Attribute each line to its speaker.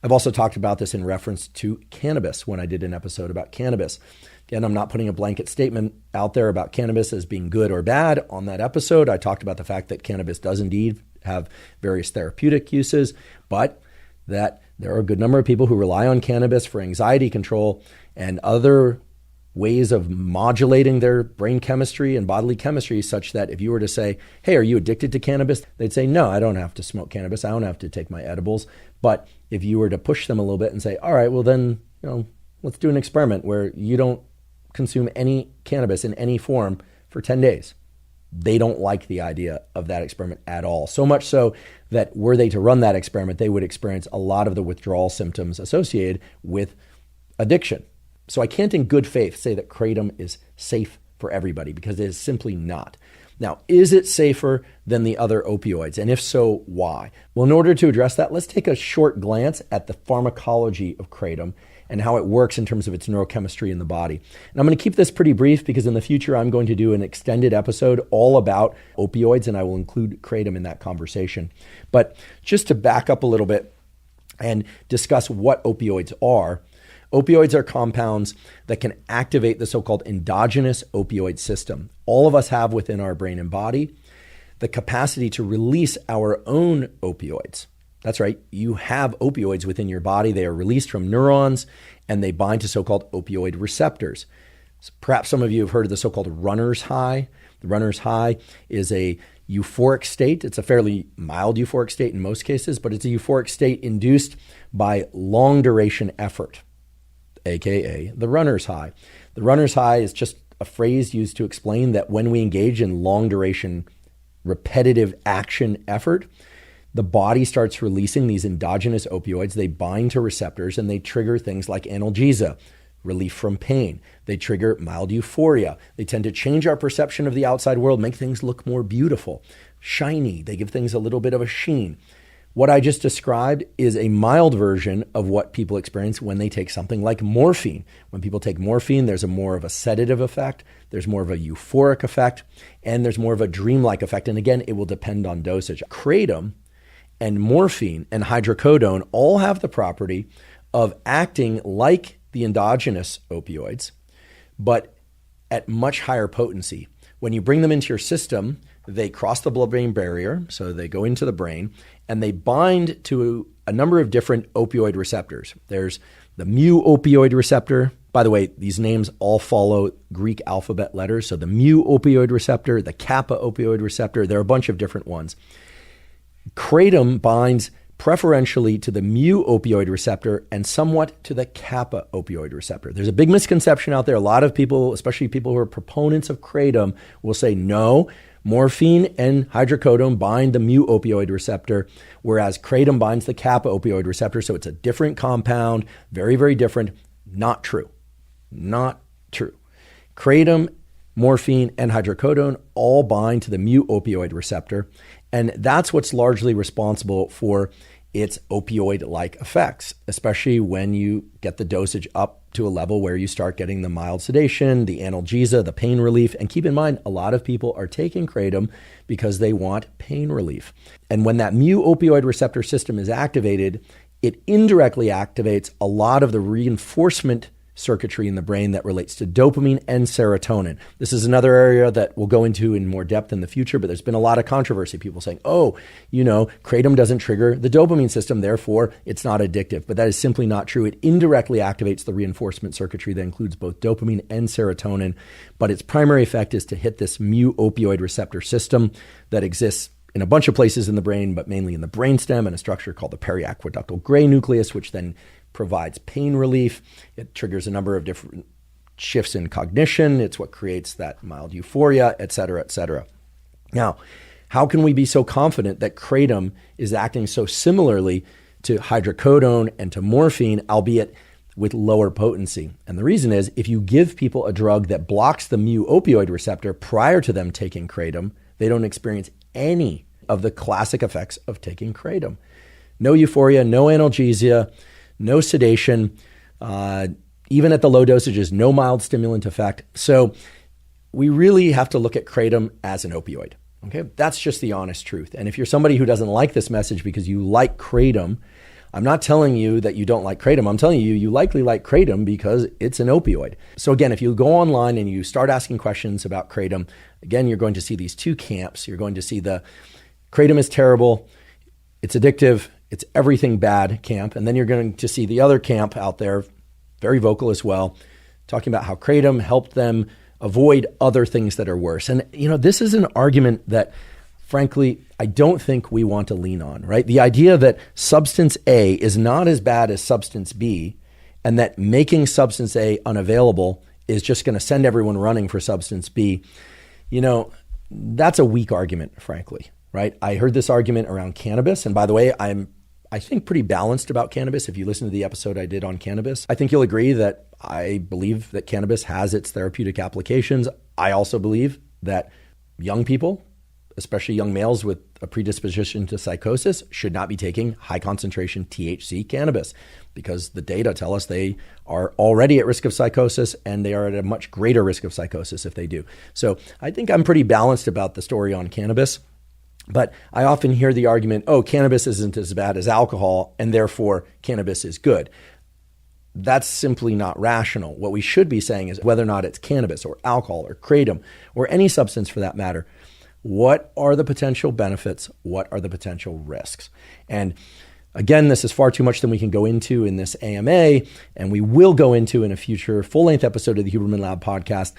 Speaker 1: I've also talked about this in reference to cannabis when I did an episode about cannabis. Again, I'm not putting a blanket statement out there about cannabis as being good or bad. On that episode, I talked about the fact that cannabis does indeed have various therapeutic uses, but that there are a good number of people who rely on cannabis for anxiety control and other ways of modulating their brain chemistry and bodily chemistry, such that if you were to say, hey, are you addicted to cannabis? They'd say, no, I don't have to smoke cannabis. I don't have to take my edibles. But if you were to push them a little bit and say, all right, well then, let's do an experiment where you don't consume any cannabis in any form for 10 days. They don't like the idea of that experiment at all. So much so that were they to run that experiment, they would experience a lot of the withdrawal symptoms associated with addiction. So I can't in good faith say that kratom is safe for everybody, because it is simply not. Now, is it safer than the other opioids? And if so, why? Well, in order to address that, let's take a short glance at the pharmacology of kratom and how it works in terms of its neurochemistry in the body. And I'm going to keep this pretty brief because in the future, I'm going to do an extended episode all about opioids, and I will include kratom in that conversation. But just to back up a little bit and discuss what opioids are, opioids are compounds that can activate the so-called endogenous opioid system. All of us have within our brain and body the capacity to release our own opioids. That's right. You have opioids within your body. They are released from neurons and they bind to so-called opioid receptors. So perhaps some of you have heard of the so-called runner's high. The runner's high is a euphoric state. It's a fairly mild euphoric state in most cases, but it's a euphoric state induced by long duration effort, aka the runner's high. The runner's high is just a phrase used to explain that when we engage in long duration repetitive action effort, the body starts releasing these endogenous opioids. They bind to receptors and they trigger things like analgesia, relief from pain. They trigger mild euphoria. They tend to change our perception of the outside world, make things look more beautiful, shiny. They give things a little bit of a sheen. What I just described is a mild version of what people experience when they take something like morphine. When people take morphine, there's more of a sedative effect, there's more of a euphoric effect, and there's more of a dreamlike effect. And again, it will depend on dosage. Kratom and morphine and hydrocodone all have the property of acting like the endogenous opioids, but at much higher potency. When you bring them into your system, they cross the blood-brain barrier, so they go into the brain, and they bind to a number of different opioid receptors. There's the mu opioid receptor. By the way, these names all follow Greek alphabet letters. So the mu opioid receptor, the kappa opioid receptor, there are a bunch of different ones. Kratom binds preferentially to the mu opioid receptor and somewhat to the kappa opioid receptor. There's a big misconception out there. A lot of people, especially people who are proponents of kratom, will say no, morphine and hydrocodone bind the mu opioid receptor, whereas kratom binds the kappa opioid receptor. So it's a different compound, very, very different. Not true. Not true. Kratom, morphine, and hydrocodone all bind to the mu opioid receptor. And that's what's largely responsible for its opioid-like effects, especially when you get the dosage up to a level where you start getting the mild sedation, the analgesia, the pain relief. And keep in mind, a lot of people are taking kratom because they want pain relief. And when that mu opioid receptor system is activated, it indirectly activates a lot of the reinforcement circuitry in the brain that relates to dopamine and serotonin. This is another area that we'll go into in more depth in the future, but there's been a lot of controversy. People saying, kratom doesn't trigger the dopamine system, therefore it's not addictive. But that is simply not true. It indirectly activates the reinforcement circuitry that includes both dopamine and serotonin, but its primary effect is to hit this mu opioid receptor system that exists in a bunch of places in the brain, but mainly in the brainstem and a structure called the periaqueductal gray nucleus, which then provides pain relief. It triggers a number of different shifts in cognition. It's what creates that mild euphoria, et cetera, et cetera. Now, how can we be so confident that kratom is acting so similarly to hydrocodone and to morphine, albeit with lower potency? And the reason is, if you give people a drug that blocks the mu opioid receptor prior to them taking kratom, they don't experience any of the classic effects of taking kratom. No euphoria, no analgesia, no sedation, even at the low dosages, no mild stimulant effect. So we really have to look at kratom as an opioid. Okay, that's just the honest truth. And if you're somebody who doesn't like this message because you like kratom, I'm not telling you that you don't like kratom. I'm telling you, you likely like kratom because it's an opioid. So again, if you go online and you start asking questions about kratom, again, you're going to see these two camps. You're going to see the kratom is terrible, it's addictive, it's everything bad camp. And then you're going to see the other camp out there, very vocal as well, talking about how kratom helped them avoid other things that are worse. And, this is an argument that, frankly, I don't think we want to lean on, right? The idea that substance A is not as bad as substance B, and that making substance A unavailable is just going to send everyone running for substance B, that's a weak argument, frankly, right? I heard this argument around cannabis. And by the way, I think pretty balanced about cannabis. If you listen to the episode I did on cannabis, I think you'll agree that I believe that cannabis has its therapeutic applications. I also believe that young people, especially young males with a predisposition to psychosis, should not be taking high concentration THC cannabis because the data tell us they are already at risk of psychosis and they are at a much greater risk of psychosis if they do. So I think I'm pretty balanced about the story on cannabis. But I often hear the argument, cannabis isn't as bad as alcohol and therefore cannabis is good. That's simply not rational. What we should be saying is whether or not it's cannabis or alcohol or kratom or any substance for that matter, what are the potential benefits? What are the potential risks? And again, this is far too much than we can go into in this AMA, and we will go into in a future full-length episode of the Huberman Lab podcast.